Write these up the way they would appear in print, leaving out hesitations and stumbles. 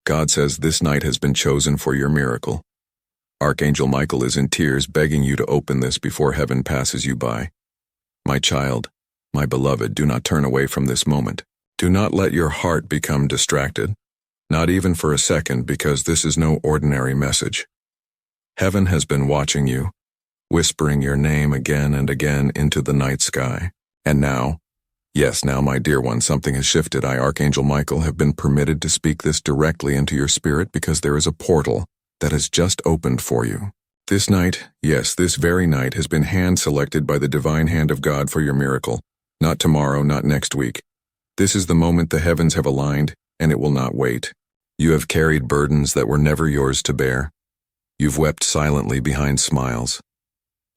God says this night has been chosen for your miracle. Archangel Michael is in tears begging you to open this before heaven passes you by. My child, my beloved, do not turn away from this moment. Do not let your heart become distracted, not even for a second, because this is no ordinary message. Heaven has been watching you, whispering your name again and again into the night sky. And now, yes, now, my dear one, something has shifted. I, Archangel Michael, have been permitted to speak this directly into your spirit because there is a portal that has just opened for you. This night, yes, this very night, has been hand-selected by the divine hand of God for your miracle. Not tomorrow, not next week. This is the moment the heavens have aligned, and it will not wait. You have carried burdens that were never yours to bear. You've wept silently behind smiles.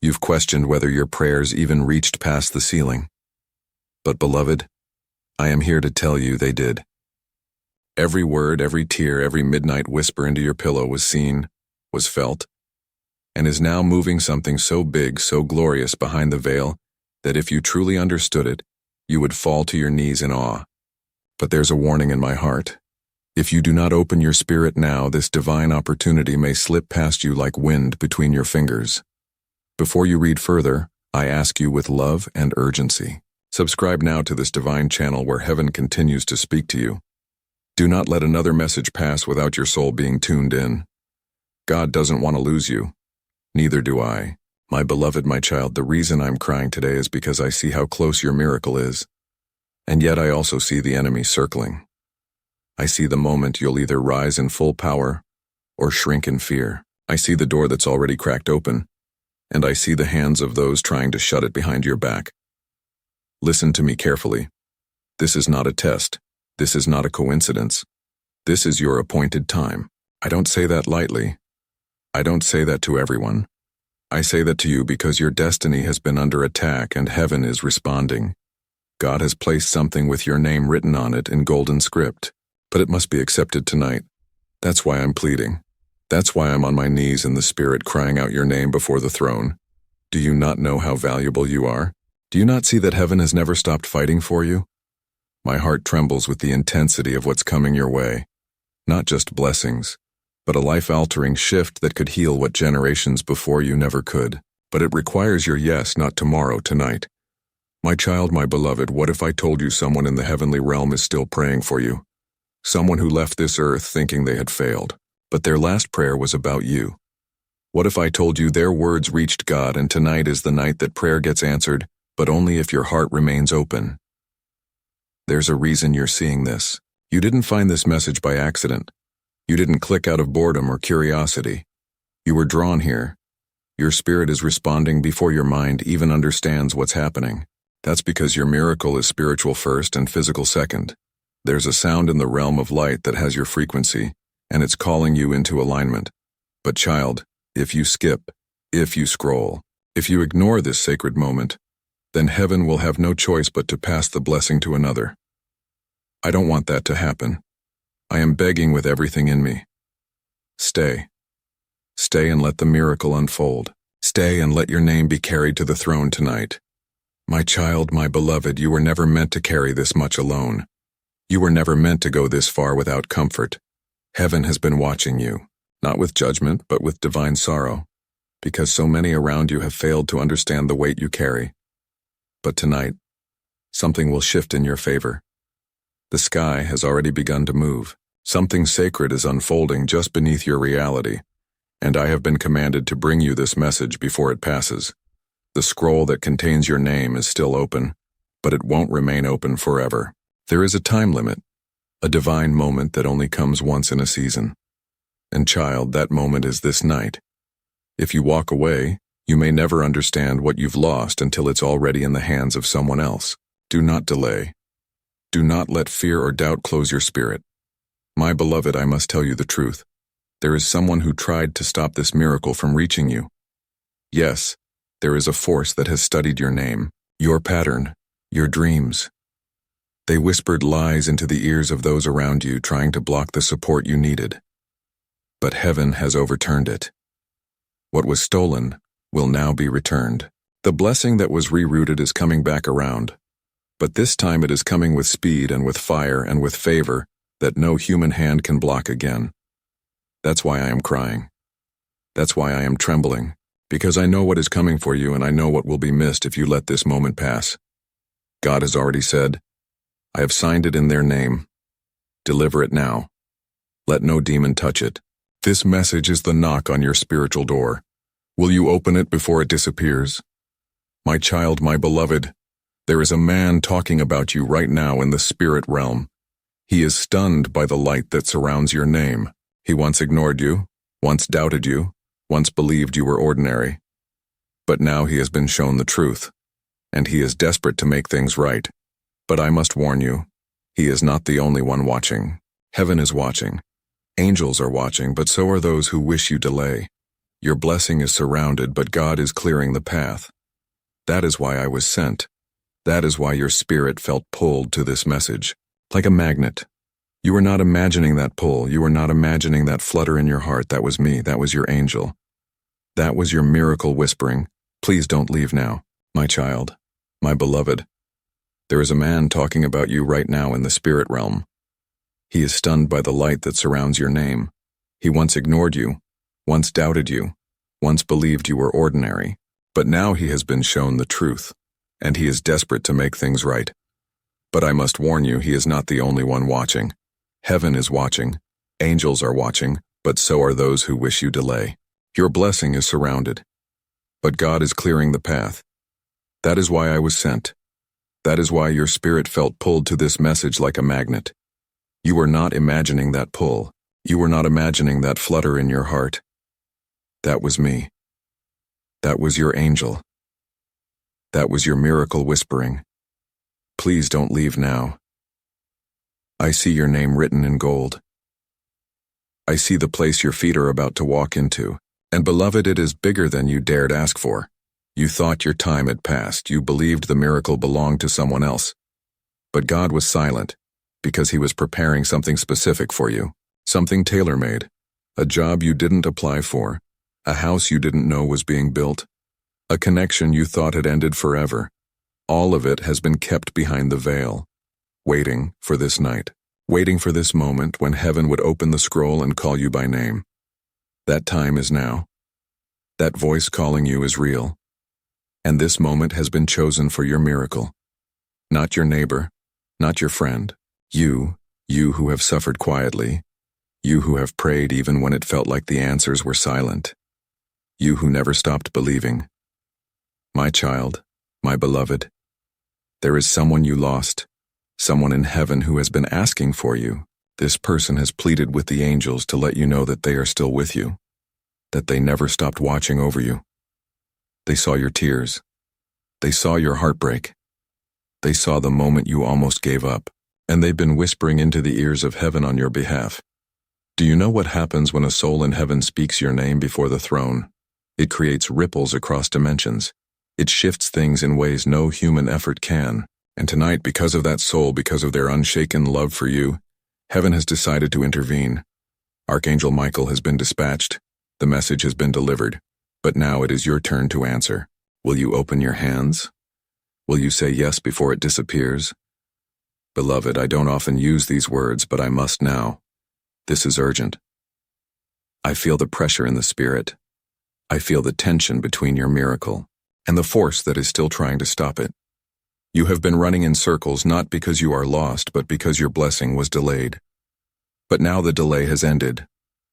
You've questioned whether your prayers even reached past the ceiling. But beloved, I am here to tell you they did. Every word, every tear, every midnight whisper into your pillow was seen, was felt, and is now moving something so big, so glorious behind the veil, that if you truly understood it, you would fall to your knees in awe. But there's a warning in my heart. If you do not open your spirit now, this divine opportunity may slip past you like wind between your fingers. Before you read further, I ask you with love and urgency, subscribe now to this divine channel where heaven continues to speak to you. Do not let another message pass without your soul being tuned in. God doesn't want to lose you. Neither do I. My beloved, my child, the reason I'm crying today is because I see how close your miracle is. And yet I also see the enemy circling. I see the moment you'll either rise in full power or shrink in fear. I see the door that's already cracked open, and I see the hands of those trying to shut it behind your back. Listen to me carefully. This is not a test. This is not a coincidence. This is your appointed time. I don't say that lightly. I don't say that to everyone. I say that to you because your destiny has been under attack and heaven is responding. God has placed something with your name written on it in golden script, but it must be accepted tonight. That's why I'm pleading. That's why I'm on my knees in the spirit crying out your name before the throne. Do you not know how valuable you are? Do you not see that heaven has never stopped fighting for you? My heart trembles with the intensity of what's coming your way. Not just blessings, but a life-altering shift that could heal what generations before you never could. But it requires your yes, not tomorrow, tonight. My child, my beloved, what if I told you someone in the heavenly realm is still praying for you? Someone who left this earth thinking they had failed, but their last prayer was about you. What if I told you their words reached God and tonight is the night that prayer gets answered, but only if your heart remains open? There's a reason you're seeing this. You didn't find this message by accident. You didn't click out of boredom or curiosity. You were drawn here. Your spirit is responding before your mind even understands what's happening. That's because your miracle is spiritual first and physical second. There's a sound in the realm of light that has your frequency, and it's calling you into alignment. But child, if you skip, if you scroll, if you ignore this sacred moment, then heaven will have no choice but to pass the blessing to another. I don't want that to happen. I am begging with everything in me. Stay. Stay and let the miracle unfold. Stay and let your name be carried to the throne tonight. My child, my beloved, you were never meant to carry this much alone. You were never meant to go this far without comfort. Heaven has been watching you, not with judgment, but with divine sorrow, because so many around you have failed to understand the weight you carry. But tonight, something will shift in your favor. The sky has already begun to move. Something sacred is unfolding just beneath your reality, and I have been commanded to bring you this message before it passes. The scroll that contains your name is still open, but it won't remain open forever. There is a time limit, a divine moment that only comes once in a season. And child, that moment is this night. If you walk away, you may never understand what you've lost until it's already in the hands of someone else. Do not delay. Do not let fear or doubt close your spirit. My beloved, I must tell you the truth. There is someone who tried to stop this miracle from reaching you. Yes, there is a force that has studied your name, your pattern, your dreams. They whispered lies into the ears of those around you, trying to block the support you needed. But heaven has overturned it. What was stolen will now be returned. The blessing that was rerouted is coming back around. But this time it is coming with speed and with fire and with favor that no human hand can block again. That's why I am crying. That's why I am trembling, because I know what is coming for you and I know what will be missed if you let this moment pass. God has already said, I have signed it in their name. Deliver it now. Let no demon touch it. This message is the knock on your spiritual door. Will you open it before it disappears? My child, my beloved, there is a man talking about you right now in the spirit realm. He is stunned by the light that surrounds your name. He once ignored you, once doubted you, once believed you were ordinary. But now he has been shown the truth, and he is desperate to make things right. But I must warn you, he is not the only one watching. Heaven is watching. Angels are watching, but so are those who wish you delay. Your blessing is surrounded, but God is clearing the path. That is why I was sent. That is why your spirit felt pulled to this message, like a magnet. You were not imagining that pull. You were not imagining that flutter in your heart. That was me. That was your angel. That was your miracle whispering, please don't leave now, my child, my beloved. There is a man talking about you right now in the spirit realm. He is stunned by the light that surrounds your name. He once ignored you, once doubted you, once believed you were ordinary, but now he has been shown the truth, and he is desperate to make things right. But I must warn you, he is not the only one watching. Heaven is watching, angels are watching, but so are those who wish you delay. Your blessing is surrounded, but God is clearing the path. That is why I was sent. That is why your spirit felt pulled to this message like a magnet. You were not imagining that pull. You were not imagining that flutter in your heart. That was me. That was your angel. That was your miracle whispering. Please don't leave now. I see your name written in gold. I see the place your feet are about to walk into. And beloved, it is bigger than you dared ask for. You thought your time had passed. You believed the miracle belonged to someone else. But God was silent, because he was preparing something specific for you, something tailor-made, a job you didn't apply for, a house you didn't know was being built, a connection you thought had ended forever. All of it has been kept behind the veil, waiting for this night, waiting for this moment when heaven would open the scroll and call you by name. That time is now. That voice calling you is real. And this moment has been chosen for your miracle. Not your neighbor, not your friend. You who have suffered quietly. You who have prayed even when it felt like the answers were silent. You who never stopped believing. My child, my beloved, there is someone you lost, someone in heaven who has been asking for you. This person has pleaded with the angels to let you know that they are still with you, that they never stopped watching over you. They saw your tears. They saw your heartbreak. They saw the moment you almost gave up, and they've been whispering into the ears of heaven on your behalf. Do you know what happens when a soul in heaven speaks your name before the throne? It creates ripples across dimensions. It shifts things in ways no human effort can. And tonight, because of that soul, because of their unshaken love for you, heaven has decided to intervene. Archangel Michael has been dispatched. The message has been delivered. But now it is your turn to answer. Will you open your hands? Will you say yes before it disappears? Beloved, I don't often use these words, but I must now. This is urgent. I feel the pressure in the spirit. I feel the tension between your miracle and the force that is still trying to stop it. You have been running in circles not because you are lost, but because your blessing was delayed. But now the delay has ended.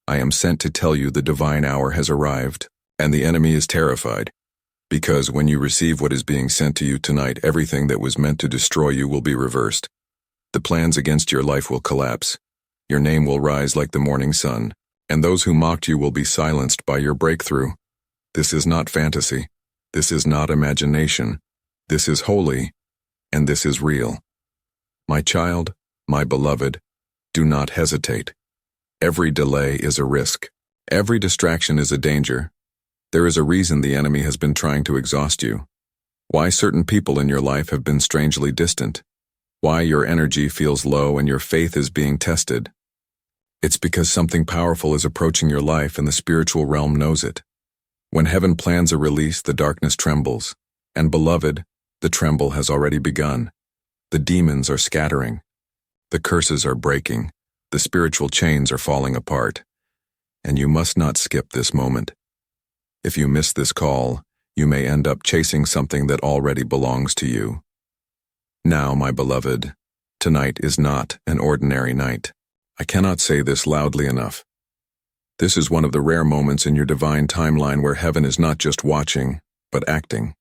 I am sent to tell you the divine hour has arrived, and the enemy is terrified. Because when you receive what is being sent to you tonight, everything that was meant to destroy you will be reversed. The plans against your life will collapse. Your name will rise like the morning sun, and those who mocked you will be silenced by your breakthrough. This is not fantasy. This is not imagination. This is holy, and this is real. My child, my beloved, do not hesitate. Every delay is a risk. Every distraction is a danger. There is a reason the enemy has been trying to exhaust you. Why certain people in your life have been strangely distant. Why your energy feels low and your faith is being tested. It's because something powerful is approaching your life and the spiritual realm knows it. When heaven plans a release, the darkness trembles. And beloved, the tremble has already begun. The demons are scattering. The curses are breaking. The spiritual chains are falling apart, and you must not skip this moment. If you miss this call, you may end up chasing something that already belongs to you. Now, my beloved, tonight is not an ordinary night. I cannot say this loudly enough. This is one of the rare moments in your divine timeline where heaven is not just watching, but acting.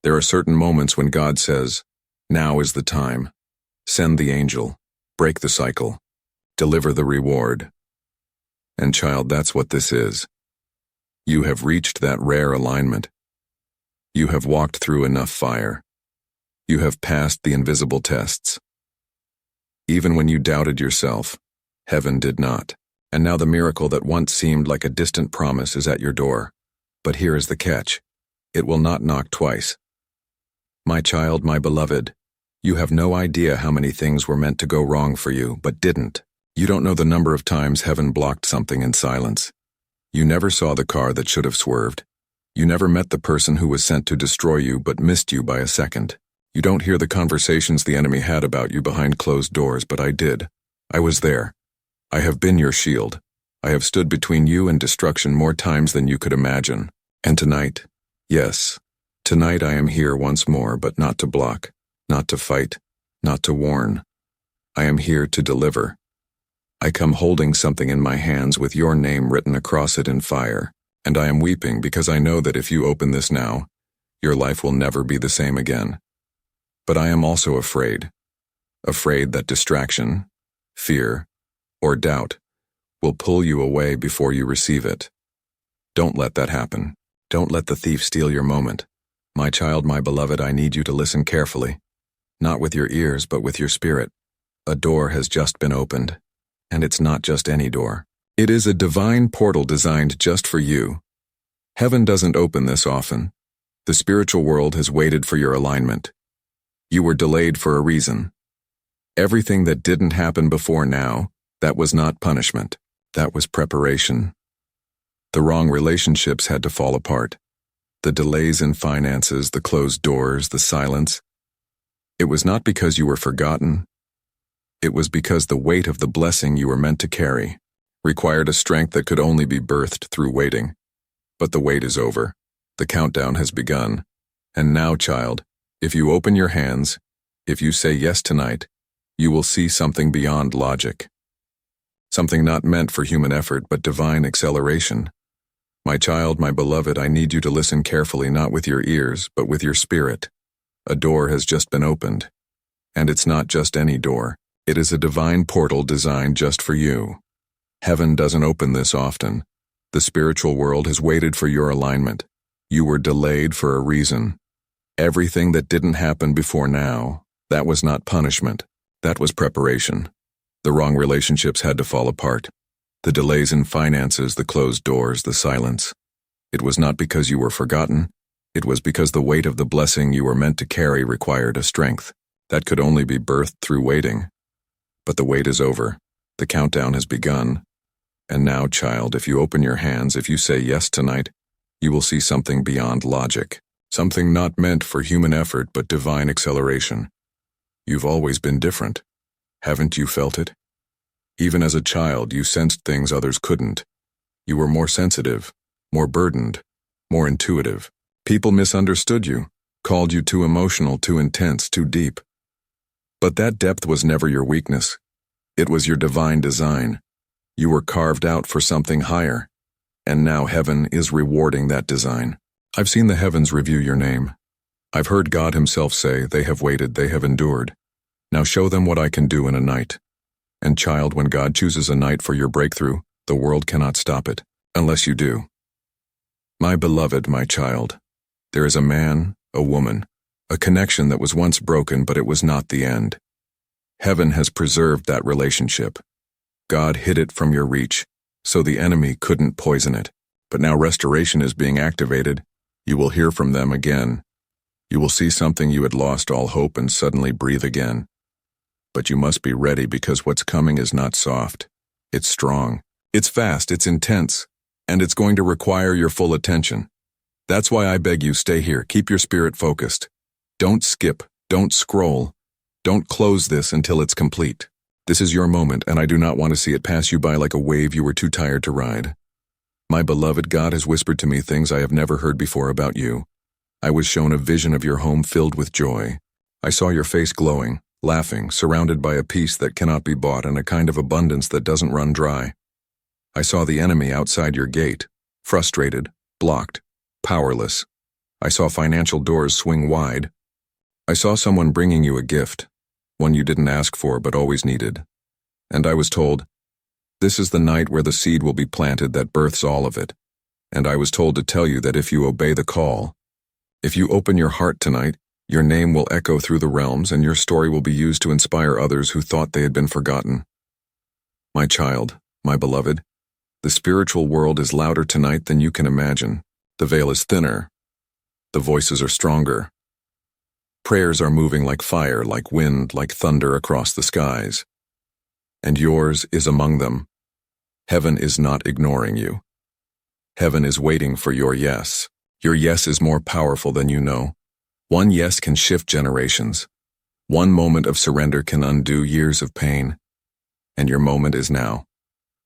There are certain moments when God says, "Now is the time. Send the angel. Break the cycle. Deliver the reward." And child, that's what this is. You have reached that rare alignment. You have walked through enough fire. You have passed the invisible tests. Even when you doubted yourself, heaven did not. And now the miracle that once seemed like a distant promise is at your door. But here is the catch. It will not knock twice. My child, my beloved, you have no idea how many things were meant to go wrong for you, but didn't. You don't know the number of times heaven blocked something in silence. You never saw the car that should have swerved. You never met the person who was sent to destroy you but missed you by a second. You don't hear the conversations the enemy had about you behind closed doors, but I did. I was there. I have been your shield. I have stood between you and destruction more times than you could imagine. And tonight, yes, tonight I am here once more, but not to block, not to fight, not to warn. I am here to deliver. I come holding something in my hands with your name written across it in fire, and I am weeping because I know that if you open this now, your life will never be the same again. But I am also afraid that distraction, fear, or doubt will pull you away before you receive it. Don't let that happen. Don't let the thief steal your moment. My child, my beloved, I need you to listen carefully. Not with your ears, but with your spirit. A door has just been opened, and it's not just any door. It is a divine portal designed just for you. Heaven doesn't open this often. The spiritual world has waited for your alignment. You were delayed for a reason. Everything that didn't happen before now, that was not punishment. That was preparation. The wrong relationships had to fall apart. The delays in finances, the closed doors, the silence. It was not because you were forgotten. It was because the weight of the blessing you were meant to carry required a strength that could only be birthed through waiting. But the wait is over. The countdown has begun. And now, child, if you open your hands, if you say yes tonight, you will see something beyond logic. Something not meant for human effort, but divine acceleration. My child, my beloved, I need you to listen carefully, not with your ears, but with your spirit. A door has just been opened. And it's not just any door. It is a divine portal designed just for you. Heaven doesn't open this often. The spiritual world has waited for your alignment. You were delayed for a reason. Everything that didn't happen before now, that was not punishment. That was preparation. The wrong relationships had to fall apart. The delays in finances, the closed doors, the silence. It was not because you were forgotten. It was because the weight of the blessing you were meant to carry required a strength that could only be birthed through waiting. But the wait is over. The countdown has begun. And now, child, if you open your hands, if you say yes tonight, you will see something beyond logic. Something not meant for human effort, but divine acceleration. You've always been different. Haven't you felt it? Even as a child, you sensed things others couldn't. You were more sensitive, more burdened, more intuitive. People misunderstood you, called you too emotional, too intense, too deep. But that depth was never your weakness. It was your divine design. You were carved out for something higher. And now heaven is rewarding that design. I've seen the heavens review your name. I've heard God himself say, they have waited, they have endured. Now show them what I can do in a night. And child, when God chooses a night for your breakthrough, the world cannot stop it, unless you do. My beloved, my child, there is a man, a woman, a connection that was once broken, but it was not the end. Heaven has preserved that relationship. God hid it from your reach, so the enemy couldn't poison it. But now restoration is being activated. You will hear from them again. You will see something you had lost all hope and suddenly breathe again. But you must be ready, because what's coming is not soft. It's strong. It's fast. It's intense. And it's going to require your full attention. That's why I beg you, stay here. Keep your spirit focused. Don't skip. Don't scroll. Don't close this until it's complete. This is your moment, and I do not want to see it pass you by like a wave you were too tired to ride. My beloved, God has whispered to me things I have never heard before about you. I was shown a vision of your home filled with joy. I saw your face glowing, laughing, surrounded by a peace that cannot be bought and a kind of abundance that doesn't run dry. I saw the enemy outside your gate, frustrated, blocked, powerless. I saw financial doors swing wide. I saw someone bringing you a gift, one you didn't ask for but always needed. And I was told, this is the night where the seed will be planted that births all of it. And I was told to tell you that if you obey the call, if you open your heart tonight, your name will echo through the realms and your story will be used to inspire others who thought they had been forgotten. My child, my beloved, the spiritual world is louder tonight than you can imagine. The veil is thinner. The voices are stronger. Prayers are moving like fire, like wind, like thunder across the skies. And yours is among them. Heaven is not ignoring you. Heaven is waiting for your yes. Your yes is more powerful than you know. One yes can shift generations. One moment of surrender can undo years of pain. And your moment is now.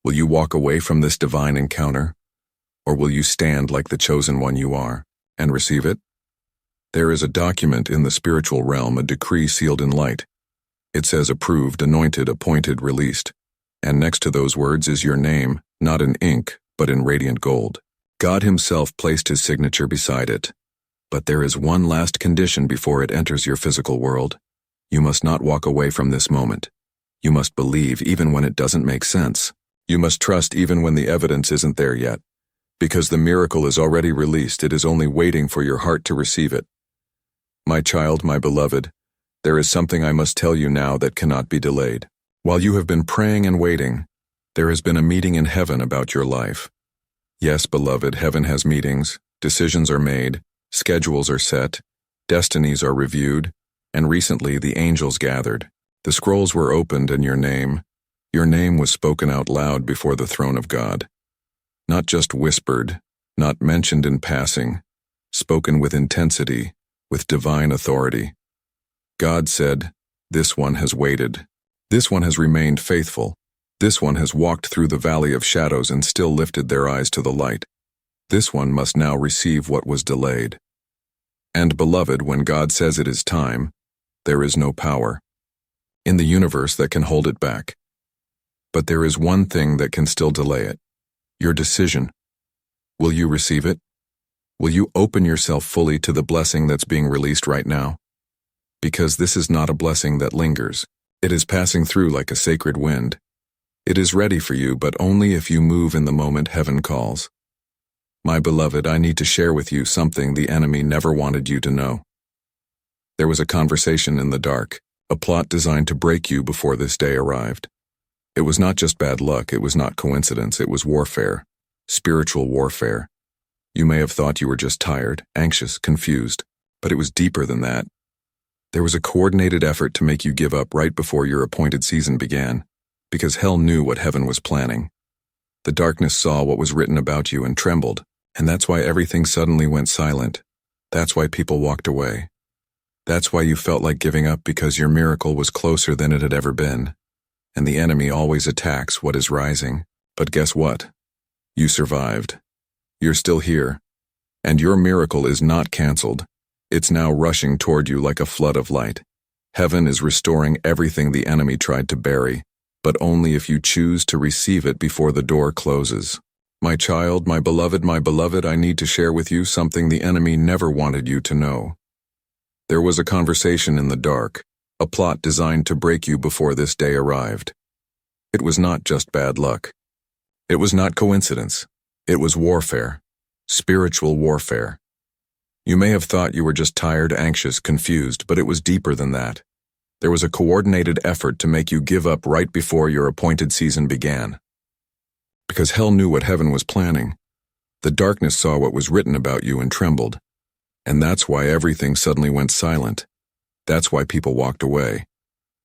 Will you walk away from this divine encounter? Or will you stand like the chosen one you are and receive it? There is a document in the spiritual realm, a decree sealed in light. It says approved, anointed, appointed, released. And next to those words is your name, not in ink, but in radiant gold. God himself placed his signature beside it. But there is one last condition before it enters your physical world. You must not walk away from this moment. You must believe even when it doesn't make sense. You must trust even when the evidence isn't there yet. Because the miracle is already released, it is only waiting for your heart to receive it. My child, my beloved, there is something I must tell you now that cannot be delayed. While you have been praying and waiting, there has been a meeting in heaven about your life. Yes, beloved, heaven has meetings, decisions are made, schedules are set, destinies are reviewed, and recently the angels gathered. The scrolls were opened and your name was spoken out loud before the throne of God. Not just whispered, not mentioned in passing, spoken with intensity, with divine authority. God said, this one has waited. This one has remained faithful. This one has walked through the valley of shadows and still lifted their eyes to the light. This one must now receive what was delayed. And beloved, when God says it is time, there is no power in the universe that can hold it back. But there is one thing that can still delay it. Your decision. Will you receive it? Will you open yourself fully to the blessing that's being released right now? Because this is not a blessing that lingers. It is passing through like a sacred wind. It is ready for you, but only if you move in the moment heaven calls. My beloved, I need to share with you something the enemy never wanted you to know. There was a conversation in the dark, a plot designed to break you before this day arrived. It was not just bad luck, it was not coincidence, it was warfare, spiritual warfare. You may have thought you were just tired, anxious, confused, but it was deeper than that. There was a coordinated effort to make you give up right before your appointed season began, because hell knew what heaven was planning. The darkness saw what was written about you and trembled, and that's why everything suddenly went silent. That's why people walked away. That's why you felt like giving up, because your miracle was closer than it had ever been. And the enemy always attacks what is rising. But guess what? You survived. You're still here. And your miracle is not canceled. It's now rushing toward you like a flood of light. Heaven is restoring everything the enemy tried to bury, but only if you choose to receive it before the door closes. My child, my beloved, I need to share with you something the enemy never wanted you to know. There was a conversation in the dark, a plot designed to break you before this day arrived. It was not just bad luck. It was not coincidence. It was warfare, spiritual warfare. You may have thought you were just tired, anxious, confused, but it was deeper than that. There was a coordinated effort to make you give up right before your appointed season began. Because hell knew what heaven was planning. The darkness saw what was written about you and trembled. And that's why everything suddenly went silent. That's why people walked away.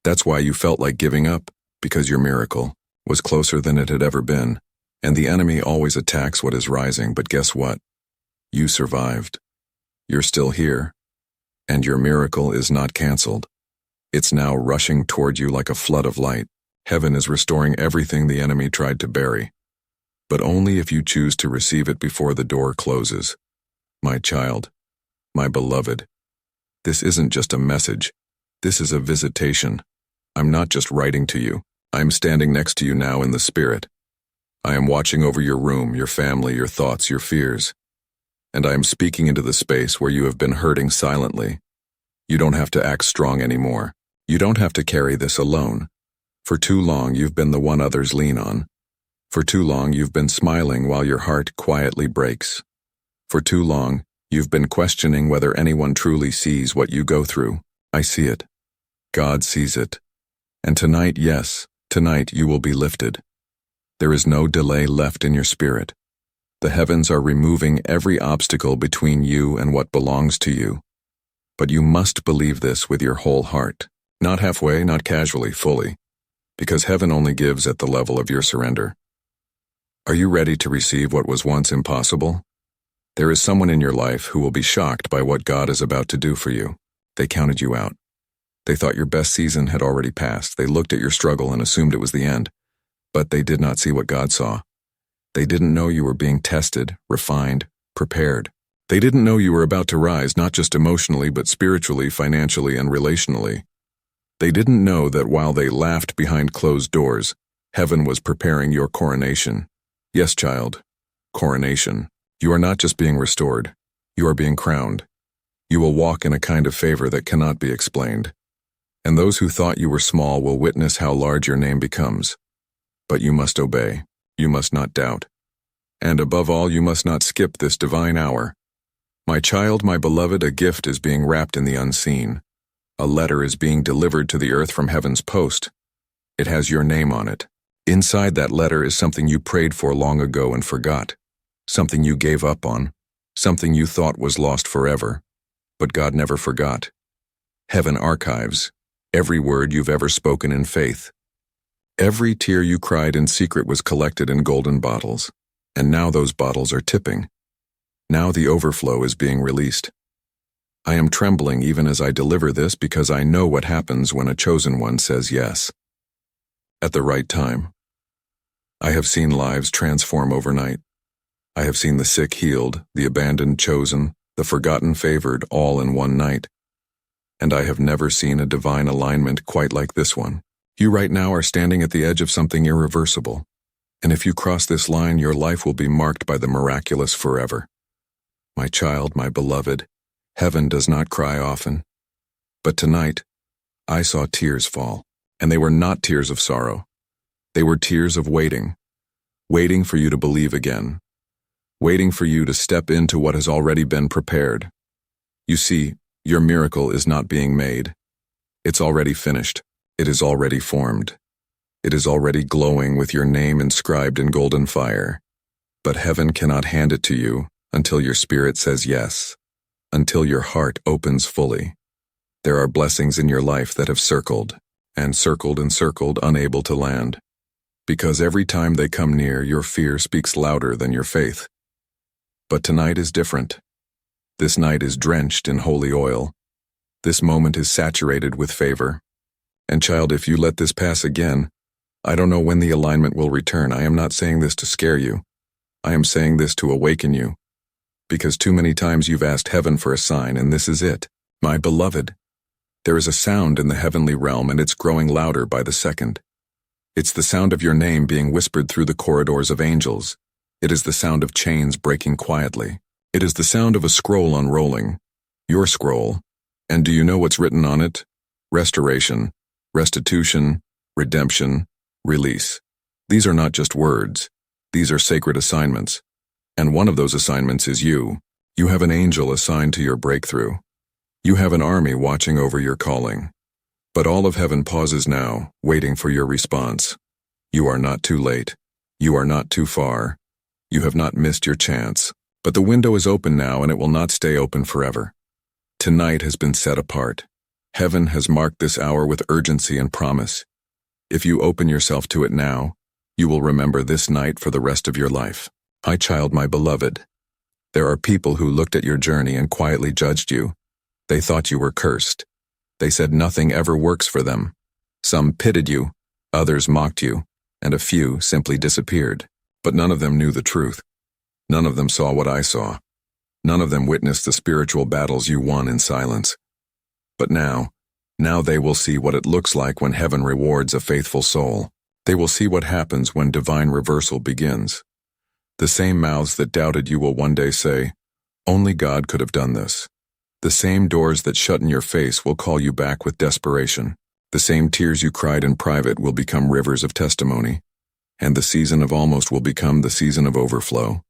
That's why you felt like giving up, because your miracle was closer than it had ever been. And the enemy always attacks what is rising, but guess what? You survived. You're still here. And your miracle is not canceled. It's now rushing toward you like a flood of light. Heaven is restoring everything the enemy tried to bury, but only if you choose to receive it before the door closes. My child, my beloved, this isn't just a message. This is a visitation. I'm not just writing to you. I'm standing next to you now in the spirit. I am watching over your room, your family, your thoughts, your fears. And I am speaking into the space where you have been hurting silently. You don't have to act strong anymore. You don't have to carry this alone. For too long you've been the one others lean on. For too long you've been smiling while your heart quietly breaks. For too long you've been questioning whether anyone truly sees what you go through. I see it. God sees it. And tonight, yes, tonight you will be lifted. There is no delay left in your spirit. The heavens are removing every obstacle between you and what belongs to you. But you must believe this with your whole heart. Not halfway, not casually, fully. Because heaven only gives at the level of your surrender. Are you ready to receive what was once impossible? There is someone in your life who will be shocked by what God is about to do for you. They counted you out. They thought your best season had already passed. They looked at your struggle and assumed it was the end. But they did not see what God saw. They didn't know you were being tested, refined, prepared. They didn't know you were about to rise, not just emotionally, but spiritually, financially, and relationally. They didn't know that while they laughed behind closed doors, heaven was preparing your coronation. Yes, child, coronation. You are not just being restored. You are being crowned. You will walk in a kind of favor that cannot be explained. And those who thought you were small will witness how large your name becomes. But you must obey. You must not doubt. And above all, you must not skip this divine hour. My child, my beloved, a gift is being wrapped in the unseen. A letter is being delivered to the earth from heaven's post. It has your name on it. Inside that letter is something you prayed for long ago and forgot. Something you gave up on. Something you thought was lost forever. But God never forgot. Heaven archives every word you've ever spoken in faith. Every tear you cried in secret was collected in golden bottles, and now those bottles are tipping. Now the overflow is being released. I am trembling even as I deliver this because I know what happens when a chosen one says yes. At the right time. I have seen lives transform overnight. I have seen the sick healed, the abandoned chosen, the forgotten favored all in one night. And I have never seen a divine alignment quite like this one. You right now are standing at the edge of something irreversible. And if you cross this line, your life will be marked by the miraculous forever. My child, my beloved, heaven does not cry often. But tonight, I saw tears fall, and they were not tears of sorrow. They were tears of waiting. Waiting for you to believe again. Waiting for you to step into what has already been prepared. You see, your miracle is not being made. It's already finished. It is already formed. It is already glowing with your name inscribed in golden fire. But heaven cannot hand it to you until your spirit says yes, until your heart opens fully. There are blessings in your life that have circled, and circled and circled, unable to land. Because every time they come near, your fear speaks louder than your faith. But tonight is different. This night is drenched in holy oil. This moment is saturated with favor. And child, if you let this pass again, I don't know when the alignment will return. I am not saying this to scare you. I am saying this to awaken you. Because too many times you've asked heaven for a sign, and this is it. My beloved, there is a sound in the heavenly realm, and it's growing louder by the second. It's the sound of your name being whispered through the corridors of angels. It is the sound of chains breaking quietly. It is the sound of a scroll unrolling. Your scroll. And do you know what's written on it? Restoration, restitution, redemption, release. These are not just words. These are sacred assignments. And one of those assignments is you. You have an angel assigned to your breakthrough. You have an army watching over your calling. But all of heaven pauses now, waiting for your response. You are not too late. You are not too far. You have not missed your chance. But the window is open now, and it will not stay open forever. Tonight has been set apart. Heaven has marked this hour with urgency and promise. If you open yourself to it now, you will remember this night for the rest of your life. My child, my beloved, there are people who looked at your journey and quietly judged you. They thought you were cursed. They said nothing ever works for them. Some pitted you. Others mocked you, and a few simply disappeared. But none of them knew the truth. None of them saw what I saw. None of them witnessed the spiritual battles you won in silence. But now they will see what it looks like when heaven rewards a faithful soul. They will see what happens when divine reversal begins. The same mouths that doubted you will one day say, "Only God could have done this." The same doors that shut in your face will call you back with desperation. The same tears you cried in private will become rivers of testimony, and the season of almost will become the season of overflow.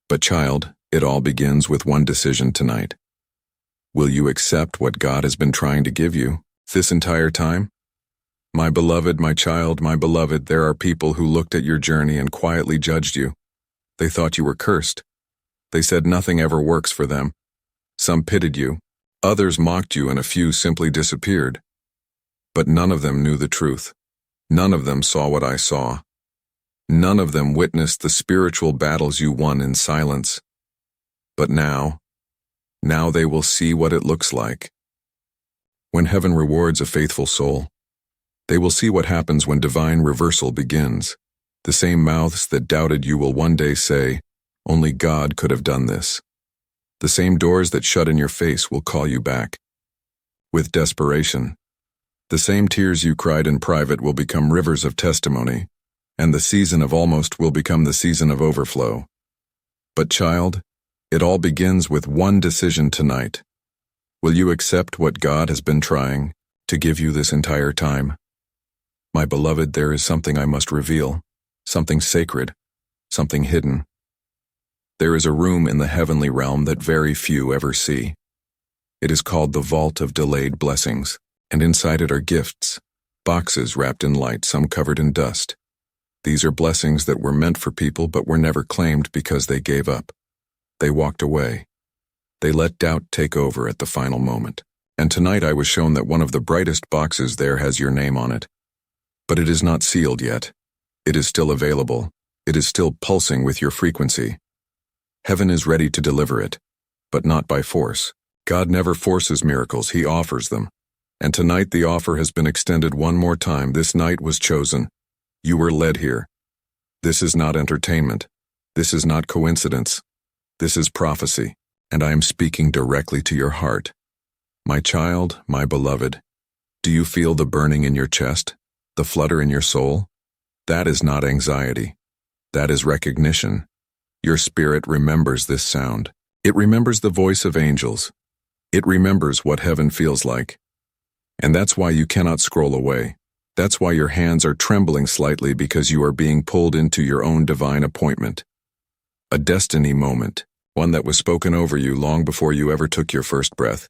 But child, it all begins with one decision tonight. Will you accept what God has been trying to give you this entire time? My beloved, my child, my beloved, there are people who looked at your journey and quietly judged you. They thought you were cursed. They said nothing ever works for them. Some pitied you, others mocked you, and a few simply disappeared. But none of them knew the truth. None of them saw what I saw. None of them witnessed the spiritual battles you won in silence. But now they will see what it looks like. When heaven rewards a faithful soul, they will see what happens when divine reversal begins. The same mouths that doubted you will one day say, "Only God could have done this." The same doors that shut in your face will call you back with desperation. The same tears you cried in private will become rivers of testimony, and the season of almost will become the season of overflow. But child, it all begins with one decision tonight. Will you accept what God has been trying to give you this entire time? My beloved, there is something I must reveal, something sacred, something hidden. There is a room in the heavenly realm that very few ever see. It is called the Vault of Delayed Blessings, and inside it are gifts, boxes wrapped in light, some covered in dust. These are blessings that were meant for people but were never claimed because they gave up. They walked away. They let doubt take over at the final moment. And tonight I was shown that one of the brightest boxes there has your name on it. But it is not sealed yet. It is still available. It is still pulsing with your frequency. Heaven is ready to deliver it, but not by force. God never forces miracles, He offers them. And tonight the offer has been extended one more time. This night was chosen. You were led here. This is not entertainment. This is not coincidence. This is prophecy, and I am speaking directly to your heart. My child, my beloved, do you feel the burning in your chest, the flutter in your soul? That is not anxiety. That is recognition. Your spirit remembers this sound. It remembers the voice of angels. It remembers what heaven feels like. And that's why you cannot scroll away. That's why your hands are trembling slightly, because you are being pulled into your own divine appointment. A destiny moment, one that was spoken over you long before you ever took your first breath.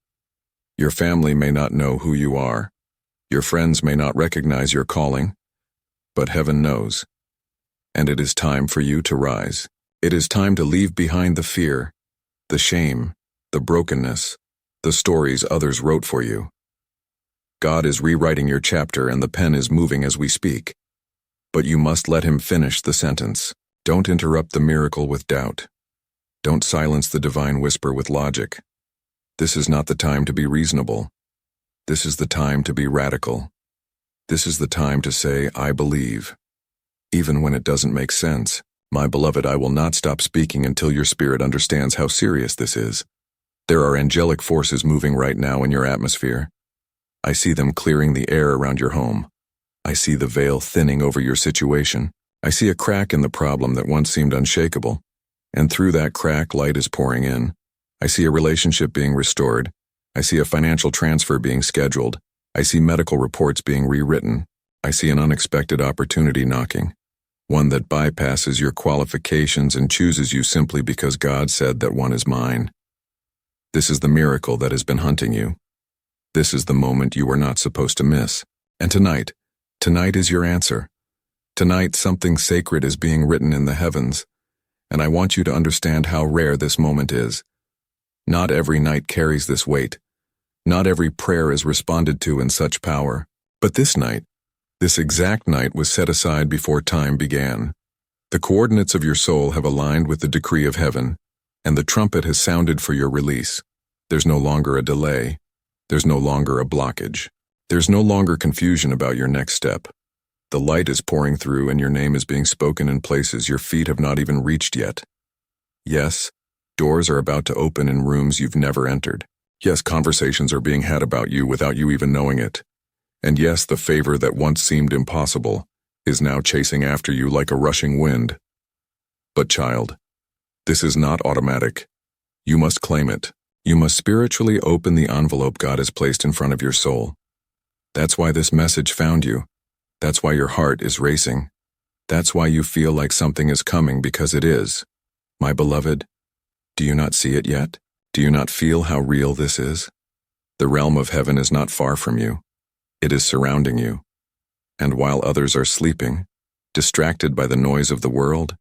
Your family may not know who you are. Your friends may not recognize your calling, but heaven knows. And it is time for you to rise. It is time to leave behind the fear, the shame, the brokenness, the stories others wrote for you. God is rewriting your chapter, and the pen is moving as we speak. But you must let Him finish the sentence. Don't interrupt the miracle with doubt. Don't silence the divine whisper with logic. This is not the time to be reasonable. This is the time to be radical. This is the time to say, "I believe," even when it doesn't make sense. My beloved, I will not stop speaking until your spirit understands how serious this is. There are angelic forces moving right now in your atmosphere. I see them clearing the air around your home. I see the veil thinning over your situation. I see a crack in the problem that once seemed unshakable. And through that crack, light is pouring in. I see a relationship being restored. I see a financial transfer being scheduled. I see medical reports being rewritten. I see an unexpected opportunity knocking. One that bypasses your qualifications and chooses you simply because God said that one is mine. This is the miracle that has been hunting you. This is the moment you were not supposed to miss. And tonight is your answer. Tonight, something sacred is being written in the heavens, and I want you to understand how rare this moment is. Not every night carries this weight. Not every prayer is responded to in such power. But this night, this exact night, was set aside before time began. The coordinates of your soul have aligned with the decree of heaven, and the trumpet has sounded for your release. There's no longer a delay. There's no longer a blockage. There's no longer confusion about your next step. The light is pouring through and your name is being spoken in places your feet have not even reached yet. Yes, doors are about to open in rooms you've never entered. Yes, conversations are being had about you without you even knowing it. And yes, the favor that once seemed impossible is now chasing after you like a rushing wind. But child, this is not automatic. You must claim it. You must spiritually open the envelope God has placed in front of your soul. That's why this message found you. That's why your heart is racing. That's why you feel like something is coming, because it is. My beloved, do you not see it yet? Do you not feel how real this is? The realm of heaven is not far from you. It is surrounding you. And while others are sleeping, distracted by the noise of the world,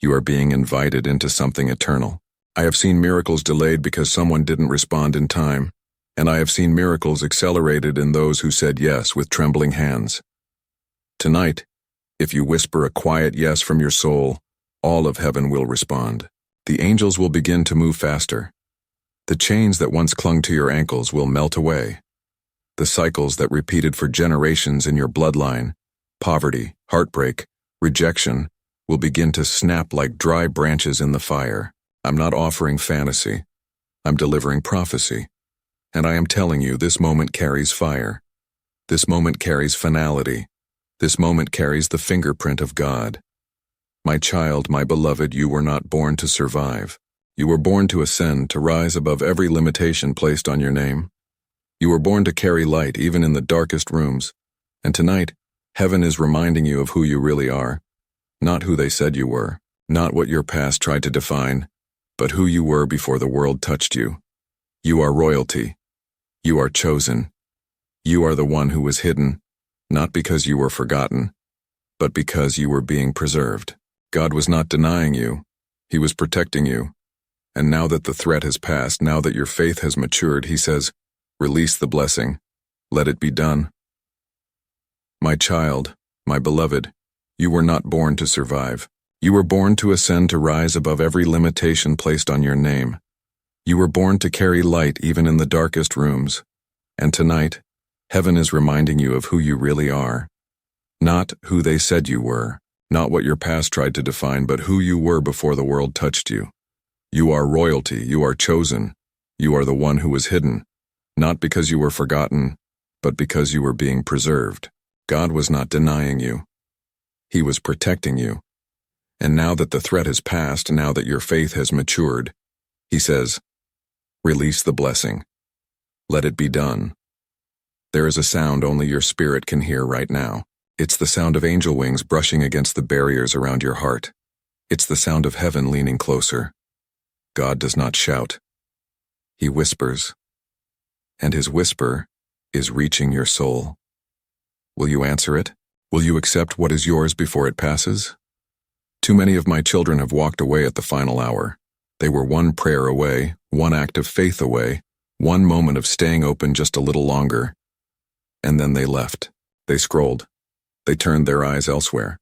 you are being invited into something eternal. I have seen miracles delayed because someone didn't respond in time, and I have seen miracles accelerated in those who said yes with trembling hands. Tonight, if you whisper a quiet yes from your soul, all of heaven will respond. The angels will begin to move faster. The chains that once clung to your ankles will melt away. The cycles that repeated for generations in your bloodline, poverty, heartbreak, rejection, will begin to snap like dry branches in the fire. I'm not offering fantasy. I'm delivering prophecy. And I am telling you, this moment carries fire. This moment carries finality. This moment carries the fingerprint of God. My child, my beloved, you were not born to survive. You were born to ascend, to rise above every limitation placed on your name. You were born to carry light even in the darkest rooms. And tonight, heaven is reminding you of who you really are. Not who they said you were. Not what your past tried to define, but who you were before the world touched you. You are royalty. You are chosen. You are the one who was hidden, not because you were forgotten, but because you were being preserved. God was not denying you. He was protecting you. And now that the threat has passed, now that your faith has matured, he says, release the blessing. Let it be done. My child, my beloved, you were not born to survive. You were born to ascend, to rise above every limitation placed on your name. You were born to carry light even in the darkest rooms. And tonight, heaven is reminding you of who you really are. Not who they said you were, not what your past tried to define, but who you were before the world touched you. You are royalty, you are chosen. You are the one who was hidden, not because you were forgotten, but because you were being preserved. God was not denying you. He was protecting you. And now that the threat has passed, now that your faith has matured, he says, release the blessing. Let it be done. There is a sound only your spirit can hear right now. It's the sound of angel wings brushing against the barriers around your heart. It's the sound of heaven leaning closer. God does not shout. He whispers. And his whisper is reaching your soul. Will you answer it? Will you accept what is yours before it passes? Too many of my children have walked away at the final hour. They were one prayer away, one act of faith away, one moment of staying open just a little longer. And then they left. They scrolled. They turned their eyes elsewhere.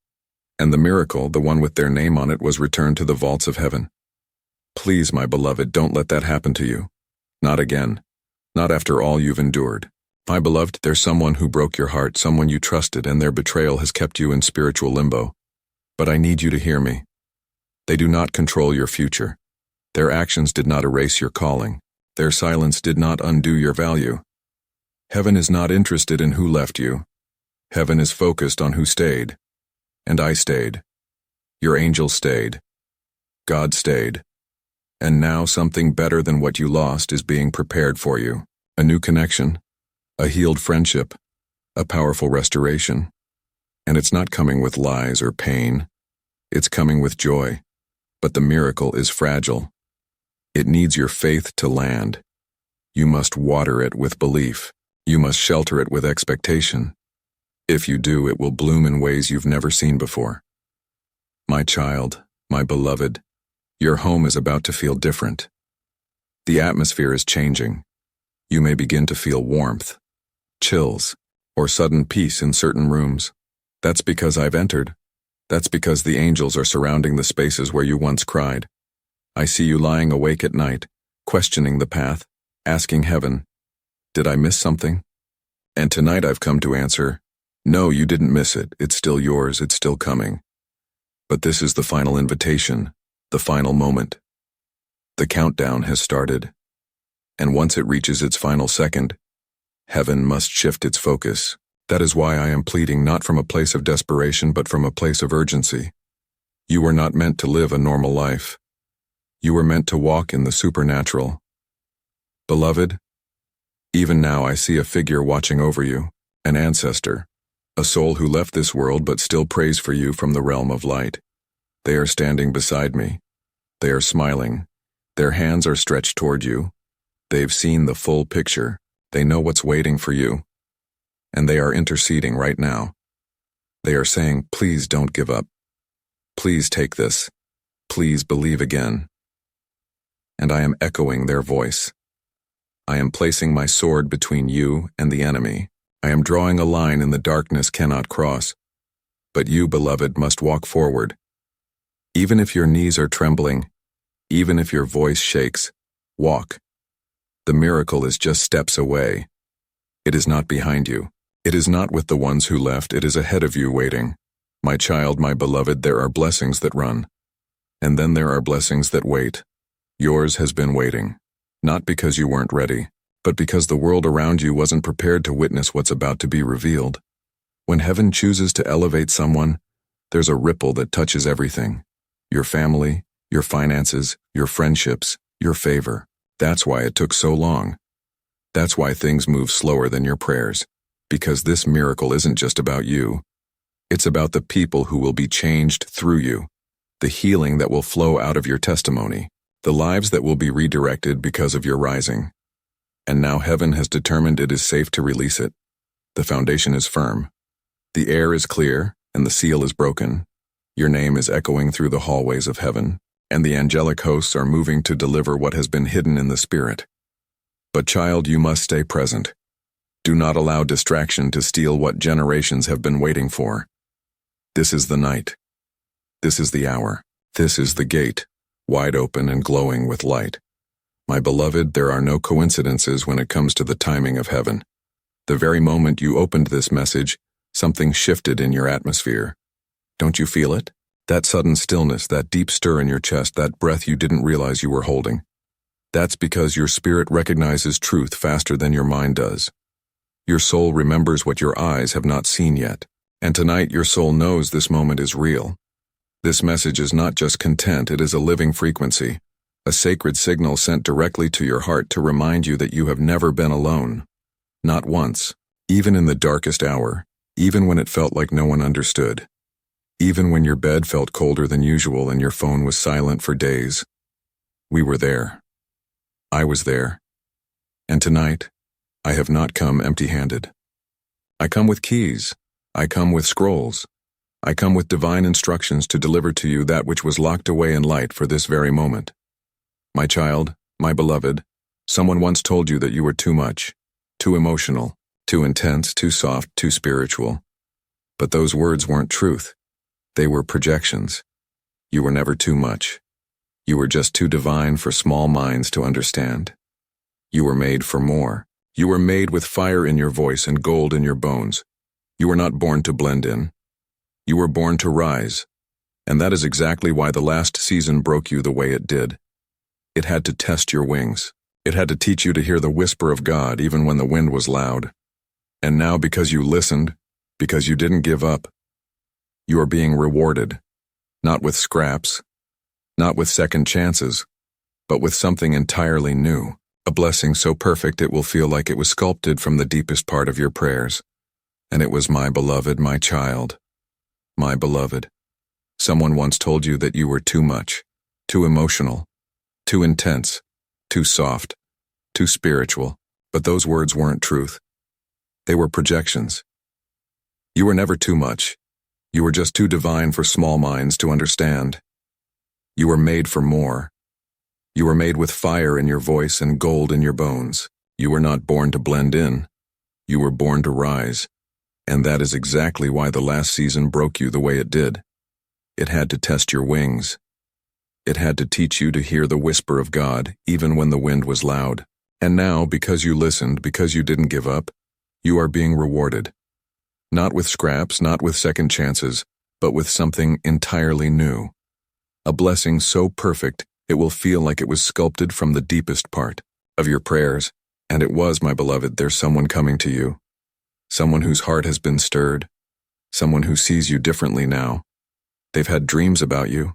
And the miracle, the one with their name on it, was returned to the vaults of heaven. Please, my beloved, don't let that happen to you. Not again. Not after all you've endured. My beloved, there's someone who broke your heart, someone you trusted, and their betrayal has kept you in spiritual limbo. But I need you to hear me. They do not control your future. Their actions did not erase your calling. Their silence did not undo your value. Heaven is not interested in who left you. Heaven is focused on who stayed. And I stayed. Your angel stayed. God stayed. And now something better than what you lost is being prepared for you. A new connection, a healed friendship, a powerful restoration. And it's not coming with lies or pain. It's coming with joy. But the miracle is fragile. It needs your faith to land. You must water it with belief. You must shelter it with expectation. If you do, it will bloom in ways you've never seen before. My child, my beloved, your home is about to feel different. The atmosphere is changing. You may begin to feel warmth, chills, or sudden peace in certain rooms. That's because I've entered. That's because the angels are surrounding the spaces where you once cried. I see you lying awake at night, questioning the path, asking heaven, did I miss something? And tonight I've come to answer, No, you didn't miss it. It's still yours. It's still coming. But this is the final invitation, the final moment. The countdown has started. And once it reaches its final second, heaven must shift its focus. That is why I am pleading not from a place of desperation but from a place of urgency. You were not meant to live a normal life. You were meant to walk in the supernatural. Beloved, even now I see a figure watching over you, an ancestor, a soul who left this world but still prays for you from the realm of light. They are standing beside me. They are smiling. Their hands are stretched toward you. They've seen the full picture. They know what's waiting for you. And they are interceding right now. They are saying, please don't give up. Please take this. Please believe again. And I am echoing their voice. I am placing my sword between you and the enemy. I am drawing a line in the darkness cannot cross. But you, beloved, must walk forward. Even if your knees are trembling, even if your voice shakes, walk. The miracle is just steps away. It is not behind you. It is not with the ones who left. It is ahead of you waiting. My child, my beloved, there are blessings that run. And then there are blessings that wait. Yours has been waiting. Not because you weren't ready, but because the world around you wasn't prepared to witness what's about to be revealed. When heaven chooses to elevate someone, there's a ripple that touches everything. Your family, your finances, your friendships, your favor. That's why it took so long. That's why things move slower than your prayers. Because this miracle isn't just about you. It's about the people who will be changed through you. The healing that will flow out of your testimony. The lives that will be redirected because of your rising. And now heaven has determined it is safe to release it. The foundation is firm. The air is clear, and the seal is broken. Your name is echoing through the hallways of heaven, and the angelic hosts are moving to deliver what has been hidden in the spirit. But child, you must stay present. Do not allow distraction to steal what generations have been waiting for. This is the night. This is the hour. This is the gate, wide open and glowing with light. My beloved, there are no coincidences when it comes to the timing of heaven. The very moment you opened this message, something shifted in your atmosphere. Don't you feel it? That sudden stillness, that deep stir in your chest, that breath you didn't realize you were holding. That's because your spirit recognizes truth faster than your mind does. Your soul remembers what your eyes have not seen yet. And tonight your soul knows this moment is real. This message is not just content, it is a living frequency. A sacred signal sent directly to your heart to remind you that you have never been alone. Not once. Even in the darkest hour. Even when it felt like no one understood. Even when your bed felt colder than usual and your phone was silent for days. We were there. I was there. And tonight, I have not come empty-handed. I come with keys. I come with scrolls. I come with divine instructions to deliver to you that which was locked away in light for this very moment. My child, my beloved, someone once told you that you were too much, too emotional, too intense, too soft, too spiritual. But those words weren't truth. They were projections. You were never too much. You were just too divine for small minds to understand. You were made for more. You were made with fire in your voice and gold in your bones. You were not born to blend in. You were born to rise. And that is exactly why the last season broke you the way it did. It had to test your wings. It had to teach you to hear the whisper of God even when the wind was loud. And now, because you listened, because you didn't give up, you are being rewarded. Not with scraps, not with second chances, but with something entirely new. A blessing so perfect it will feel like it was sculpted from the deepest part of your prayers. And it was my beloved, my child. My beloved. Someone once told you that you were too much, too emotional, too intense, too soft, too spiritual. But those words weren't truth. They were projections. You were never too much. You were just too divine for small minds to understand. You were made for more. You were made with fire in your voice and gold in your bones. You were not born to blend in. You were born to rise. And that is exactly why the last season broke you the way it did. It had to test your wings. It had to teach you to hear the whisper of God, even when the wind was loud. And now, because you listened, because you didn't give up, you are being rewarded. Not with scraps, not with second chances, but with something entirely new. A blessing so perfect, it will feel like it was sculpted from the deepest part of your prayers. And it was, my beloved, there's someone coming to you. Someone whose heart has been stirred. Someone who sees you differently now. They've had dreams about you.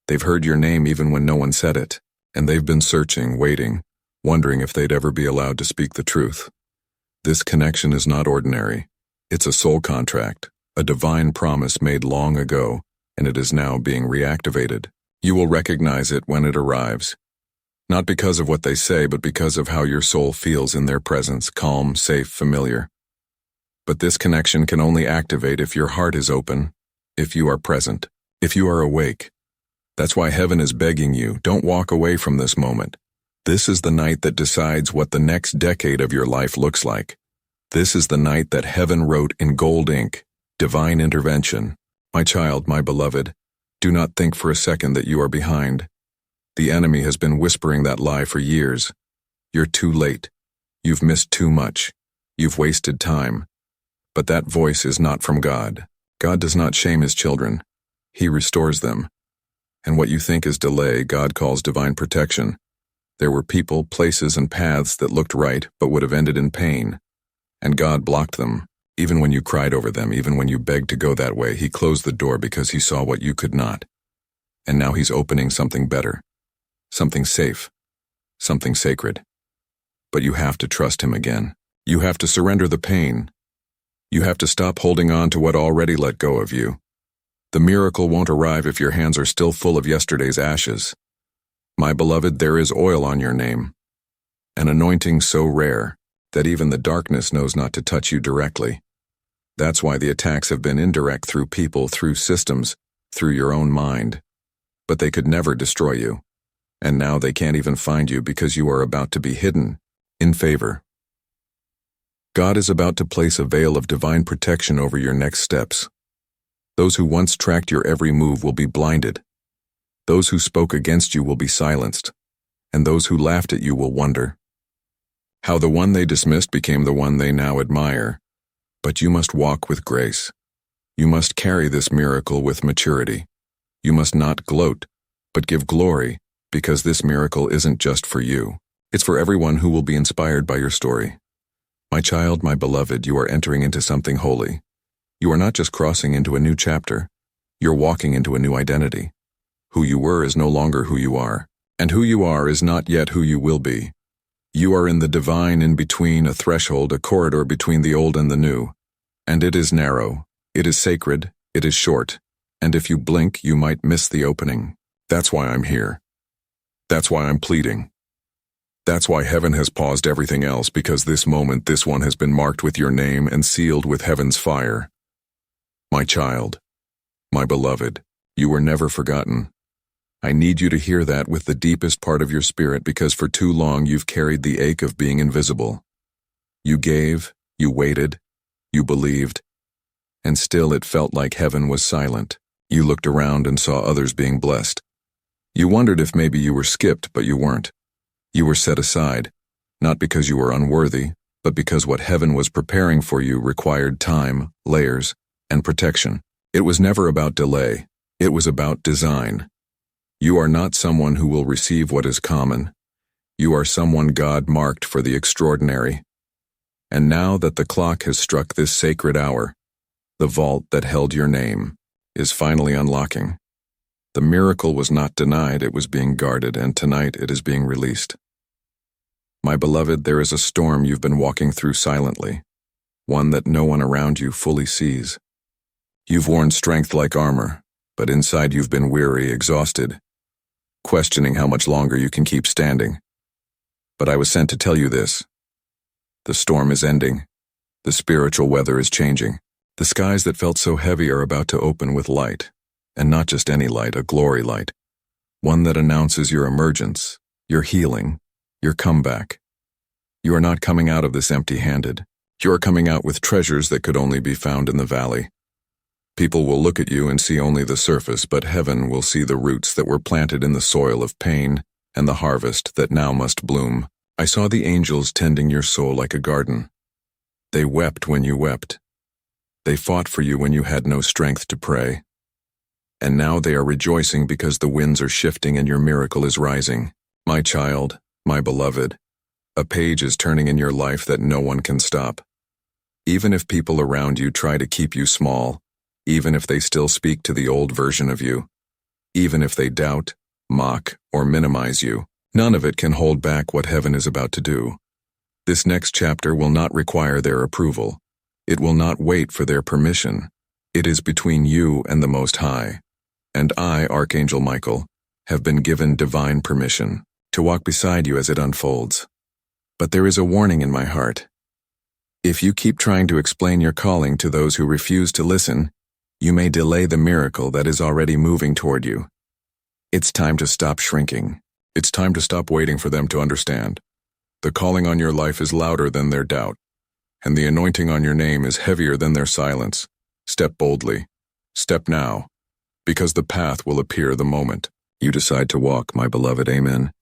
They've heard your name even when no one said it. And they've been searching, waiting, wondering if they'd ever be allowed to speak the truth. This connection is not ordinary. It's a soul contract, a divine promise made long ago, and it is now being reactivated. You will recognize it when it arrives. Not because of what they say, but because of how your soul feels in their presence, calm, safe, familiar. But this connection can only activate if your heart is open, if you are present, if you are awake. That's why heaven is begging you, don't walk away from this moment. This is the night that decides what the next decade of your life looks like. This is the night that heaven wrote in gold ink, divine intervention. My child, my beloved, do not think for a second that you are behind. The enemy has been whispering that lie for years. You're too late. You've missed too much. You've wasted time. But that voice is not from God. God does not shame his children. He restores them. And what you think is delay, God calls divine protection. There were people, places, and paths that looked right but would have ended in pain. And God blocked them. Even when you cried over them, even when you begged to go that way, he closed the door because he saw what you could not. And now he's opening something better. Something safe. Something sacred. But you have to trust him again. You have to surrender the pain. You have to stop holding on to what already let go of you. The miracle won't arrive if your hands are still full of yesterday's ashes. My beloved, there is oil on your name. An anointing so rare that even the darkness knows not to touch you directly. That's why the attacks have been indirect through people, through systems, through your own mind. But they could never destroy you. And now they can't even find you because you are about to be hidden, in favor. God is about to place a veil of divine protection over your next steps. Those who once tracked your every move will be blinded. Those who spoke against you will be silenced. And those who laughed at you will wonder how the one they dismissed became the one they now admire. But you must walk with grace. You must carry this miracle with maturity. You must not gloat, but give glory, because this miracle isn't just for you. It's for everyone who will be inspired by your story. My child, my beloved, you are entering into something holy. You are not just crossing into a new chapter. You're walking into a new identity. Who you were is no longer who you are, and who you are is not yet who you will be. You are in the divine in between, a threshold, a corridor between the old and the new. And it is narrow, it is sacred, it is short, and if you blink, you might miss the opening. That's why I'm here. That's why I'm pleading. That's why heaven has paused everything else, because this moment, this one has been marked with your name and sealed with heaven's fire. My child, my beloved, you were never forgotten. I need you to hear that with the deepest part of your spirit, because for too long you've carried the ache of being invisible. You gave, you waited, you believed, and still it felt like heaven was silent. You looked around and saw others being blessed. You wondered if maybe you were skipped, but you weren't. You were set aside, not because you were unworthy, but because what heaven was preparing for you required time, layers, and protection. It was never about delay. It was about design. You are not someone who will receive what is common. You are someone God marked for the extraordinary. And now that the clock has struck this sacred hour, the vault that held your name is finally unlocking. The miracle was not denied, it was being guarded, and tonight it is being released. My beloved, there is a storm you've been walking through silently, one that no one around you fully sees. You've worn strength like armor, but inside you've been weary, exhausted, questioning how much longer you can keep standing. But I was sent to tell you this. The storm is ending. The spiritual weather is changing. The skies that felt so heavy are about to open with light. And not just any light, a glory light. One that announces your emergence, your healing, your comeback. You are not coming out of this empty-handed. You are coming out with treasures that could only be found in the valley. People will look at you and see only the surface, but heaven will see the roots that were planted in the soil of pain and the harvest that now must bloom. I saw the angels tending your soul like a garden. They wept when you wept. They fought for you when you had no strength to pray. And now they are rejoicing because the winds are shifting and your miracle is rising. My child, my beloved, a page is turning in your life that no one can stop. Even if people around you try to keep you small, even if they still speak to the old version of you, even if they doubt, mock, or minimize you, none of it can hold back what heaven is about to do. This next chapter will not require their approval. It will not wait for their permission. It is between you and the Most High. And I, Archangel Michael, have been given divine permission to walk beside you as it unfolds. But there is a warning in my heart. If you keep trying to explain your calling to those who refuse to listen, you may delay the miracle that is already moving toward you. It's time to stop shrinking. It's time to stop waiting for them to understand. The calling on your life is louder than their doubt, and the anointing on your name is heavier than their silence. Step boldly. Step now, because the path will appear the moment you decide to walk, my beloved. Amen.